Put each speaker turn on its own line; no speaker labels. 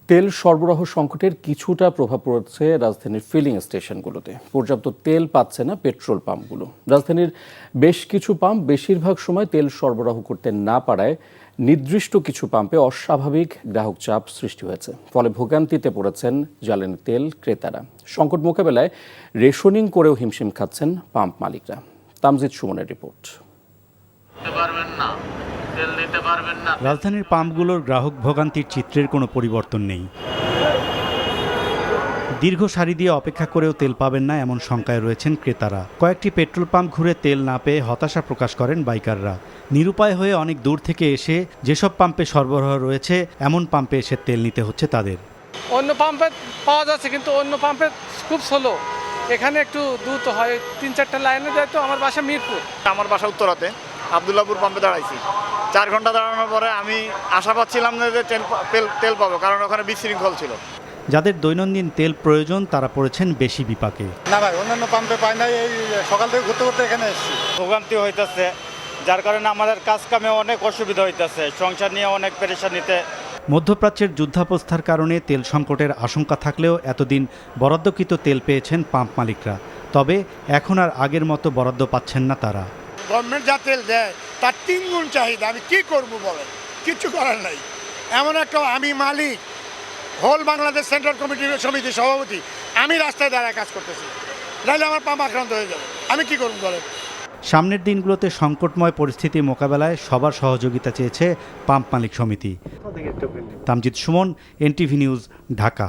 তেল সরবরাহ সংকটের কিছুটা প্রভাব পড়েছে রাজধানীর ফিলিং স্টেশনগুলোতে। পর্যাপ্ত তেল পাচ্ছে না পেট্রোল পাম্পগুলো। রাজধানীর বেশ কিছু পাম্প বেশিরভাগ সময় তেল সরবরাহ করতে না পারায় নির্দিষ্ট কিছু পাম্পে অস্বাভাবিক গ্রাহক চাপ সৃষ্টি হয়েছে। ফলে ভোগান্তিতে পড়েছেন জ্বালানি তেল ক্রেতারা। সংকট মোকাবেলায় রেশনিং করেও হিমশিম খাচ্ছেন পাম্প মালিকরা। তামজিদ সুমনের রিপোর্ট।
রাজধানীর পাম্পগুলোর গ্রাহক ভোগান্তির চিত্রের কোনো পরিবর্তন নেই। দীর্ঘ সারি দিয়ে অপেক্ষা করেও তেল পাবেন না এমন শঙ্কায় রয়েছেন ক্রেতারা। কয়েকটি পেট্রোল পাম্প ঘুরে তেল না পেয়ে হতাশা প্রকাশ করেন বাইকাররা। নিরুপায় হয়ে অনেক দূর থেকে এসে যেসব পাম্পে সরবরাহ রয়েছে এমন পাম্পে এসে তেল নিতে হচ্ছে তাদের।
অন্য পাম্পে পাওয়া যাচ্ছে কিন্তু অন্য পাম্পে খুব স্লো। এখানে একটু দ্রুত হয়, 3-4টা লাইনে যায়। তো আমার বাসা মিরপুর।
আমার বাসা উত্তরাতে, আবদুল্লাপুর পাম্পে দাঁড়াইছি। 4 ঘন্টা দাঁড়ানোর পরে আমি আশা পাচ্ছিলাম না যে তেল পাবো, কারণ ওখানে বিশৃঙ্খল ছিল।
যাদের দৈনন্দিন তেল প্রয়োজন তারা পড়েছেন বেশি বিপাকে।
না ভাই, অন্যান্য পাম্পে পাই নাই। এই সকাল থেকে ঘুরতে ঘুরতে এখানে এসেছি।
ভোগান্তি হইতেছে, যার কারণে আমাদের কাজ কামে অনেক অসুবিধা হইতেছে, সংসার নিয়ে অনেক পেরেশানিতে।
মধ্যপ্রাচ্যের যুদ্ধাবস্থার কারণে তেল সংকটের আশঙ্কা থাকলেও এতদিন বরাদ্দকৃত তেল পেয়েছেন পাম্প মালিকরা। তবে এখন আর আগের মতো বরাদ্দ পাচ্ছেন না তারা।
গভর্নমেন্ট যা তেল দেয় তার 3 গুণ চাহিদা। আমি কি করব বলেন? কিচ্ছু করার নাই। এমন একটা আমি মালিক, হোল বাংলাদেশ সেন্ট্রাল কমিটি সমিতির সভাপতি, আমি রাস্তায় দাঁড়ায় কাজ করতেছি, নাহলে আমার পাম্প আক্রান্ত হয়ে যাবে। আমি কি করব বলেন?
সামনের দিনগুলোতে সংকটময় পরিস্থিতি মোকাবেলায় সবার সহযোগিতা চেয়েছে পাম্প মালিক সমিতি। Tamjid Suman, NTV news, Dhaka.